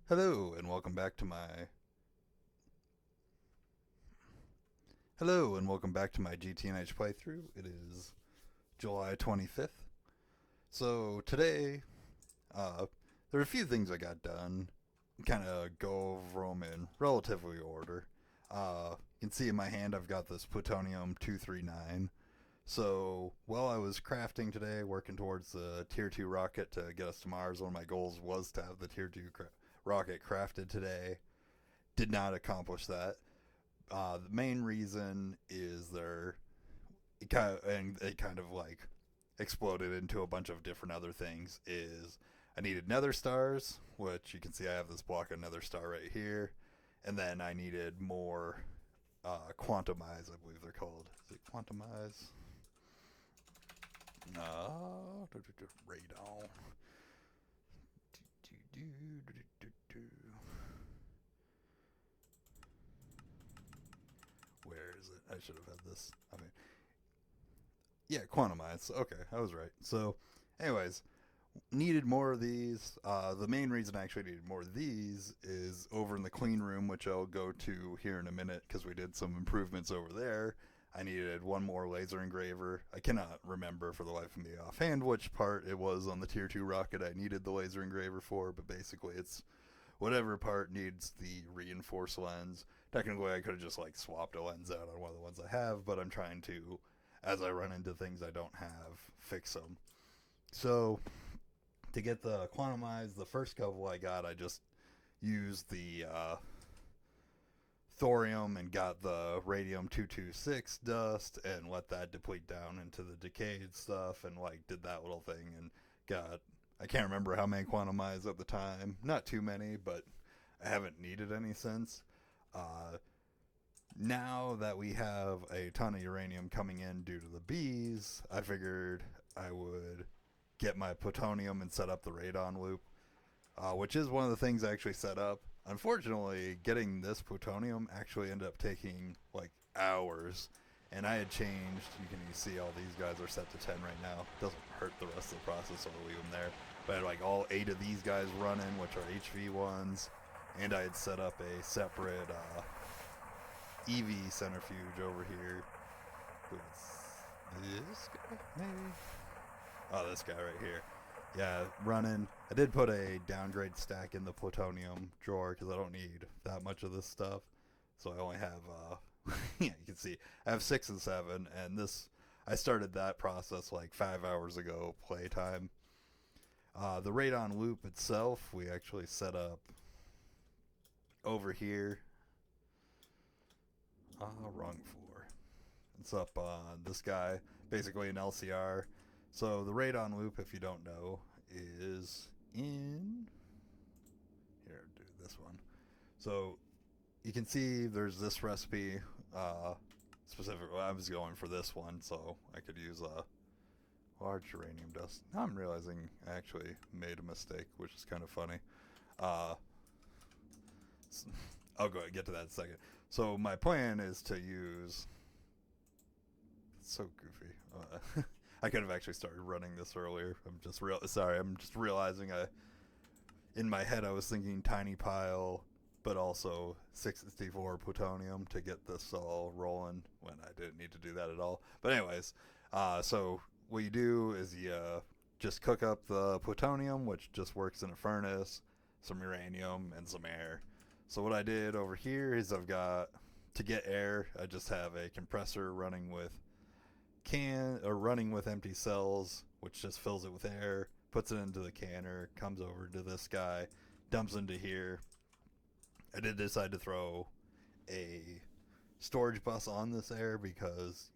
Hello and welcome back to my Hello and welcome back to my GTNH playthrough. It is July 25th. So today, uh, there are a few things I got done. Kind of go over them in relatively order. You can see in my hand I've got this plutonium 239. So while I was crafting today, working towards the tier 2 rocket to get us to Mars, one of my goals was to have the tier 2 rocket crafted today. Did not accomplish that. The main reason is it kind of like exploded into a bunch of different other things. Is I needed nether stars, which you can see I have this block of nether star right here, and then I needed more quantumize, I believe they're called. Is it quantumize? No, radon. Where is it? I should have had this. Yeah, quantumize. Okay, I was right. So, anyways, needed more of these. The main reason I actually needed more of these is over in the clean room, which I'll go to here in a minute because we did some improvements over there. I needed one more laser engraver. I cannot remember for the life of me offhand which part it was on the tier 2 rocket I needed the laser engraver for, but basically it's whatever part needs the reinforced lens. Technically, I could have just like swapped a lens out on one of the ones I have, but I'm trying to, as I run into things I don't have, fix them. So to get the quantumize, the first couple I got, I just used the thorium and got the radium 226 dust and let that deplete down into the decayed stuff and like did that little thing and got, I can't remember how many quantumize at the time, not too many, but I haven't needed any since. uh, Now that we have a ton of uranium coming in due to the bees, I figured I would get my plutonium and set up the radon loop, which is one of the things I actually set up. Unfortunately, getting this plutonium actually ended up taking like hours, and I had changed. You see all these guys are set to 10 right now. Doesn't hurt the rest of the process, so I'll leave them there. But I had like all 8 of these guys running, which are HV ones, and I had set up a separate EV centrifuge over here. Who's this guy? Maybe. Oh, this guy right here. Yeah, running. I did put a downgrade stack in the plutonium drawer because I don't need that much of this stuff. So I only have, yeah, you can see I have 6 and 7, and this I started that process like 5 hours ago, playtime. The radon loop itself, we actually set up over here. Wrong floor. It's up on this guy, basically an LCR. So the radon loop, if you don't know, is in here. Do this one. So you can see there's this recipe. Specifically, I was going for this one, so I could use a large uranium dust. Now I'm realizing I actually made a mistake, which is kind of funny. Uh, I'll go ahead and get to that in a second. So my plan is to use. It's so goofy. I could have actually started running this earlier. Sorry. I'm just realizing in my head I was thinking tiny pile, but also 64 plutonium to get this all rolling when I didn't need to do that at all. But anyways, so what you do is you just cook up the plutonium, which just works in a furnace, some uranium, and some air. So what I did over here is I've got, to get air, I just have a compressor running with running with empty cells, which just fills it with air, puts it into the canner, comes over to this guy, dumps into here. I did decide to throw a storage bus on this air because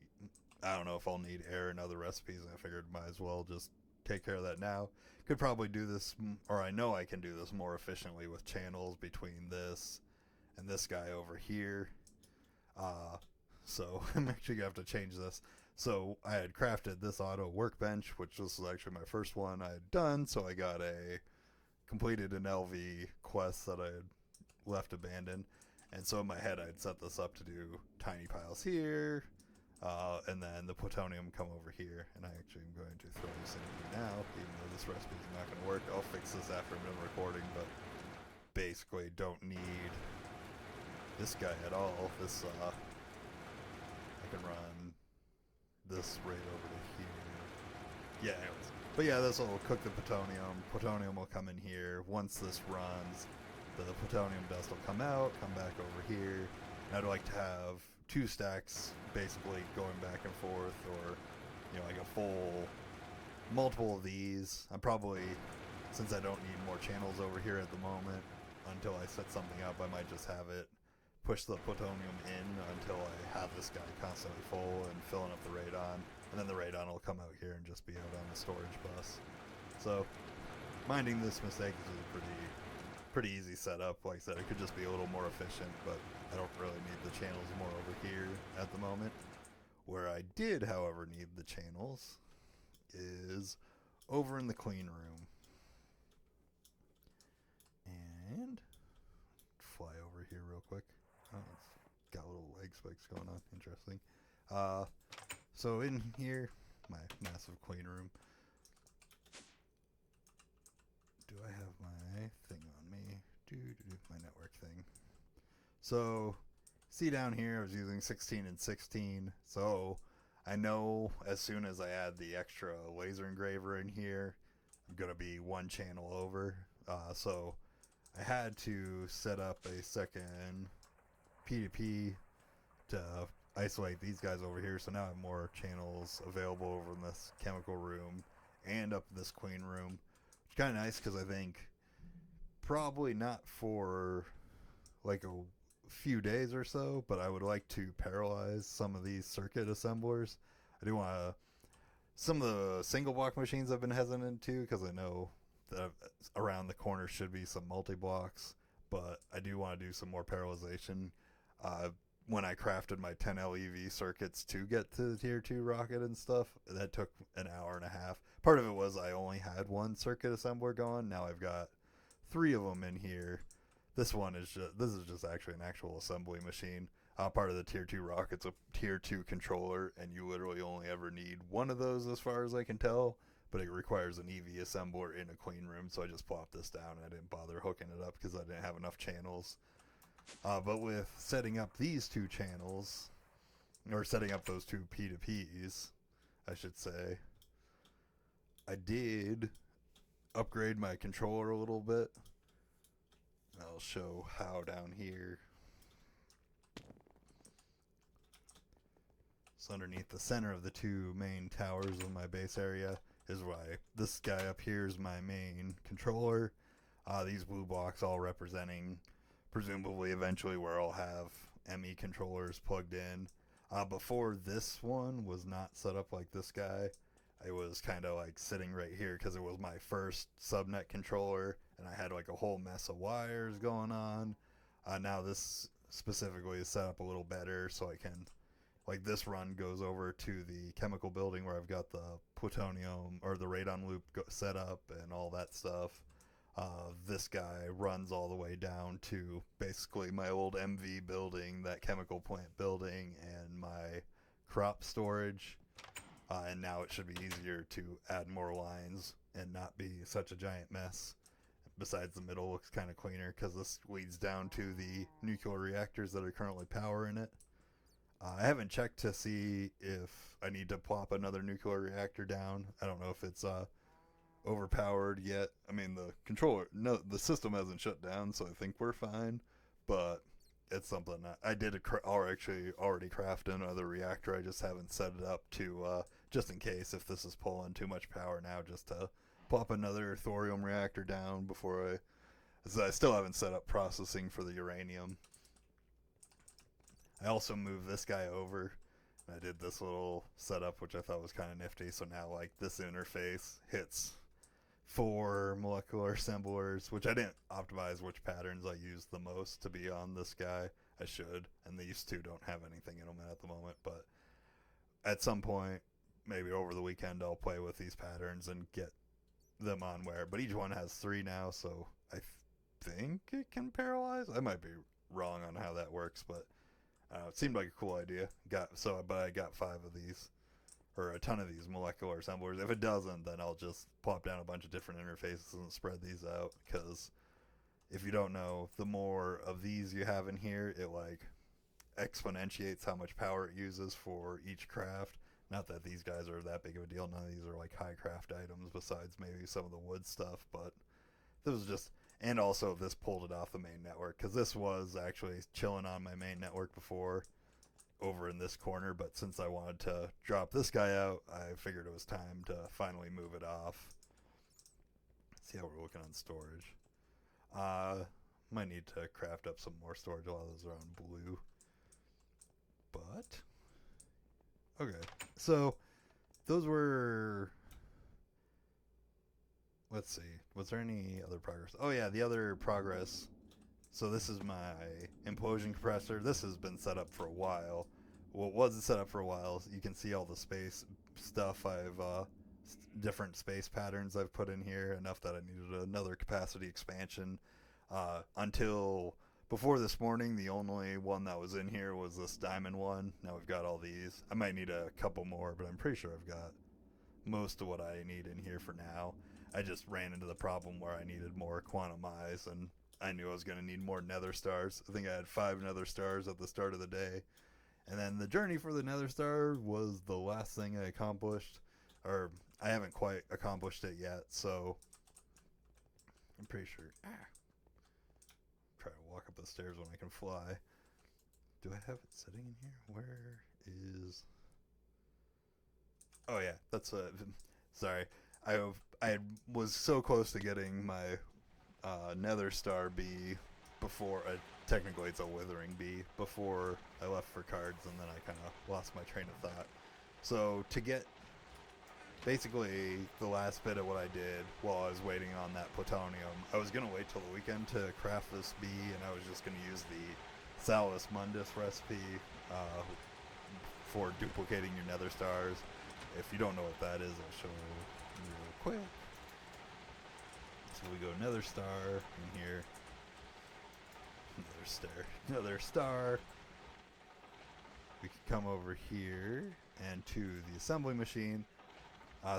I don't know if I'll need air in other recipes, and I figured might as well just take care of that now. Could probably do this, or I know I can do this more efficiently with channels between this and this guy over here. So I'm actually gonna have to change this. So I had crafted this auto workbench, which this was actually my first one I had done. So I got completed an LV quest that I had left abandoned, and so in my head I'd set this up to do tiny piles here, and then the plutonium come over here. And I actually am going to throw this in here now, even though this recipe is not going to work. I'll fix this after I'm done recording, but basically don't need this guy at all. This I can run this right over to here. Yeah, anyways. But yeah, this will cook the plutonium. Plutonium will come in here. Once this runs, the plutonium dust will come out, come back over here. And I'd like to have 2 stacks basically going back and forth, or like a full multiple of these. I'm probably, since I don't need more channels over here at the moment, until I set something up, I might just have it push the plutonium in until I have this guy constantly full and filling up the radon, and then the radon will come out here and just be out on the storage bus. So minding this mistake is a pretty easy setup. Like I said, it could just be a little more efficient, but I don't really need the channels more over here at the moment. Where I did, however, need the channels is over in the clean room. And fly over here real quick. Oh, it's got little leg spikes going on. Interesting. So in here, my massive clean room. Do I have my thing on me? My network thing. So, see down here, I was using 16 and 16. So, I know as soon as I add the extra laser engraver in here, I'm going to be 1 channel over. So, I had to set up a second P2P to isolate these guys over here. So now I have more channels available over in this chemical room and up in this clean room. Which is kind of nice because I think probably not for like a few days or so, but I would like to parallelize some of these circuit assemblers. I do want to. Some of the single block machines I've been hesitant to because I know that around the corner should be some multi-blocks, but I do want to do some more parallelization. When I crafted my 10 LEV circuits to get to the tier 2 rocket and stuff, that took an hour and a half. Part of it was I only had 1 circuit assembler going. Now I've got 3 of them in here. This is just actually an actual assembly machine. Part of the tier 2 rocket's a tier 2 controller, and you literally only ever need 1 of those as far as I can tell, but it requires an EV assembler in a clean room, so I just plopped this down and I didn't bother hooking it up because I didn't have enough channels. But with setting up these 2 channels, or setting up those 2 P2Ps, I should say, I did upgrade my controller a little bit. I'll show how down here. So underneath the center of the 2 main towers of my base area is why this guy up here is my main controller. These blue blocks all representing presumably eventually where I'll have ME controllers plugged in. Before this one was not set up like this guy. I was kind of like sitting right here because it was my first subnet controller and I had like a whole mess of wires going on. Now this specifically is set up a little better so I can, like this run goes over to the chemical building where I've got the plutonium or the radon loop set up and all that stuff. This guy runs all the way down to basically my old MV building, that chemical plant building, and my crop storage. And now it should be easier to add more lines and not be such a giant mess. Besides, the middle looks kind of cleaner because this leads down to the nuclear reactors that are currently powering it. I haven't checked to see if I need to plop another nuclear reactor down. I don't know if it's overpowered yet. I mean, the system hasn't shut down, so I think we're fine. But it's something that I did already craft another reactor. I just haven't set it up to just in case if this is pulling too much power now, just to plop another thorium reactor down before I still haven't set up processing for the uranium. I also moved this guy over. I did this little setup, which I thought was kind of nifty. So now, like, this interface hits 4 molecular assemblers, which I didn't optimize which patterns I used the most to be on this guy. I should, and these 2 don't have anything in them at the moment, but at some point, maybe over the weekend, I'll play with these patterns and get them on where. But each one has 3 now, so I think it can parallelize. I might be wrong on how that works, but it seemed like a cool idea. But I got 5 of these, or a ton of these molecular assemblers. If it doesn't, then I'll just plop down a bunch of different interfaces and spread these out, because if you don't know, the more of these you have in here, it like exponentiates how much power it uses for each craft. Not that these guys are that big of a deal. None of these are like high craft items besides maybe some of the wood stuff, but this was just, and also this pulled it off the main network, because this was actually chilling on my main network before over in this corner, but since I wanted to drop this guy out, I figured it was time to finally move it off. Let's see how we're looking on storage. Might need to craft up some more storage. A lot of those are on blue, but okay. So those were, let's see, was there any other progress? Oh yeah, the other progress. So this is my implosion compressor. This has been set up for a while. Well, it wasn't set up for a while. You can see all the space stuff I've different space patterns I've put in here, enough that I needed another capacity expansion. Until before this morning, the only one that was in here was this diamond one. Now we've got all these. I might need a couple more, but I'm pretty sure I've got most of what I need in here for now. I just ran into the problem where I needed more quantum eyes, and I knew I was going to need more nether stars. I think I had 5 nether stars at the start of the day. And then the journey for the nether star was the last thing I accomplished. Or I haven't quite accomplished it yet, so I'm pretty sure. Try to walk up the stairs when I can fly. Do I have it sitting in here? Where is... Oh yeah, that's sorry. I was so close to getting my nether star bee before, technically it's a withering bee, before I left for cards, and then I kind of lost my train of thought. So to get basically the last bit of what I did while I was waiting on that plutonium, I was going to wait till the weekend to craft this bee, and I was just going to use the Salus Mundus recipe for duplicating your nether stars. If you don't know what that is, I'll show you real quick. So we go nether star in here. Another star. We can come over here and to the assembly machine.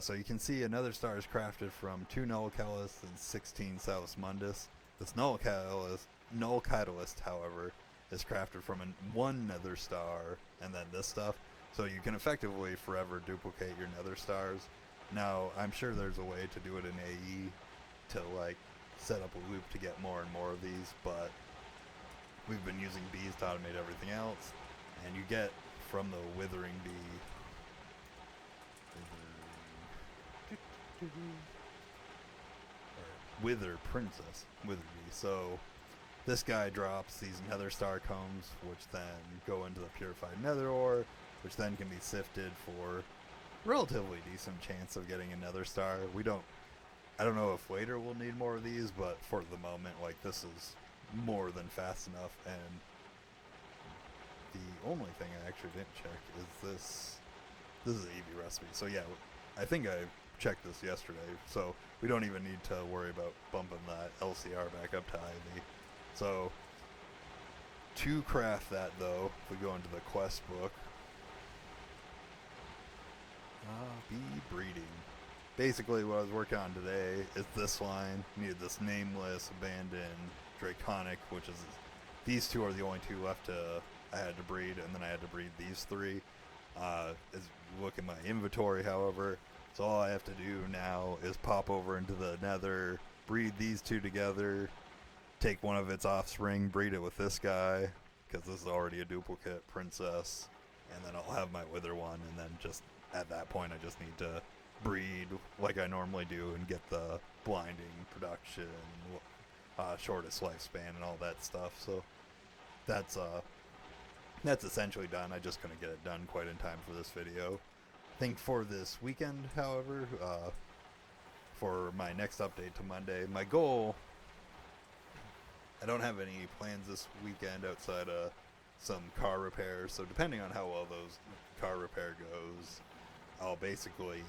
So you can see another star is crafted from 2 null catalysts and 16 Salus Mundus. This null catalyst, however, is crafted from 1 nether star and then this stuff. So you can effectively forever duplicate your nether stars. Now, I'm sure there's a way to do it in AE to like set up a loop to get more and more of these, but we've been using bees to automate everything else, and you get from the withering bee. Wither princess, wither bee. So this guy drops these nether star cones, which then go into the purified nether ore, which then can be sifted for relatively decent chance of getting a nether star. I don't know if later we'll need more of these, but for the moment, like, this is more than fast enough. And the only thing I actually didn't check is this. This is an EV recipe. So yeah, I think I checked this yesterday, so we don't even need to worry about bumping that LCR back up to IV. So to craft that, though, if we go into the quest book, bee breeding. Basically what I was working on today is this line. Needed this nameless, abandoned, draconic, which is, these 2 are the only 2 left I had to breed, and then I had to breed these 3. As look at my inventory, however, so all I have to do now is pop over into the nether, breed these 2 together, take one of its offspring, breed it with this guy, because this is already a duplicate princess, and then I'll have my wither one, and then just at that point I just need to breed like I normally do and get the blinding production, shortest lifespan, and all that stuff. So that's essentially done. I just couldn't get it done quite in time for this video. I think for this weekend, however, for my next update to Monday, my goal, I don't have any plans this weekend outside of some car repairs, so depending on how well those car repair goes, I'll basically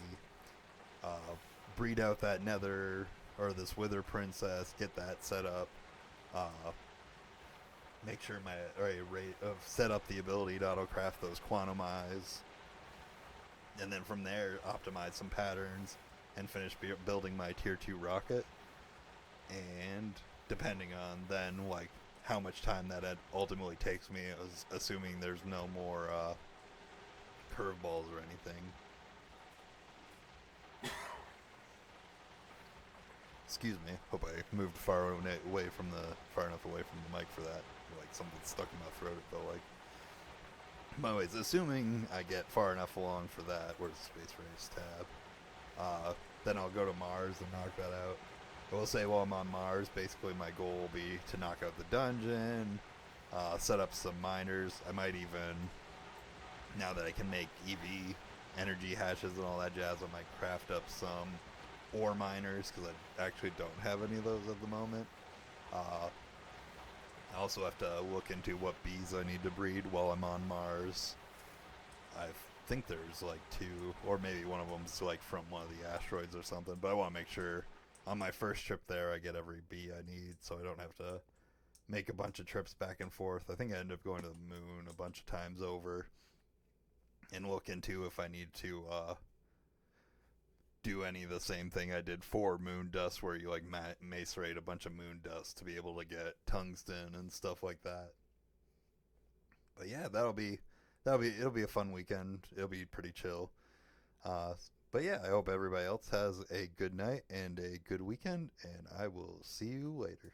breed out that nether, or this wither princess, get that set up, make sure set up the ability to auto-craft those quantum eyes, and then from there optimize some patterns and finish building my tier 2 rocket. And depending on then like how much time that ultimately takes me, assuming there's no more curveballs or anything. Excuse me. Hope I moved far enough away from the mic for that. Like something stuck in my throat. It felt like. But anyways, assuming I get far enough along for that, where's the Space Race tab? Then I'll go to Mars and knock that out. I will say while I'm on Mars, basically my goal will be to knock out the dungeon, set up some miners. I might even, now that I can make EV energy hashes and all that jazz, I might craft up some ore miners, because I actually don't have any of those at the moment. I also have to look into what bees I need to breed while I'm on Mars. I think there's like 2, or maybe one of them's like from one of the asteroids or something, but I want to make sure on my first trip there I get every bee I need, so I don't have to make a bunch of trips back and forth. I think I end up going to the moon a bunch of times over, and look into if I need to do any of the same thing I did for moon dust, where you like macerate a bunch of moon dust to be able to get tungsten and stuff like that. But yeah, it'll be a fun weekend. It'll be pretty chill. But yeah, I hope everybody else has a good night and a good weekend, and I will see you later.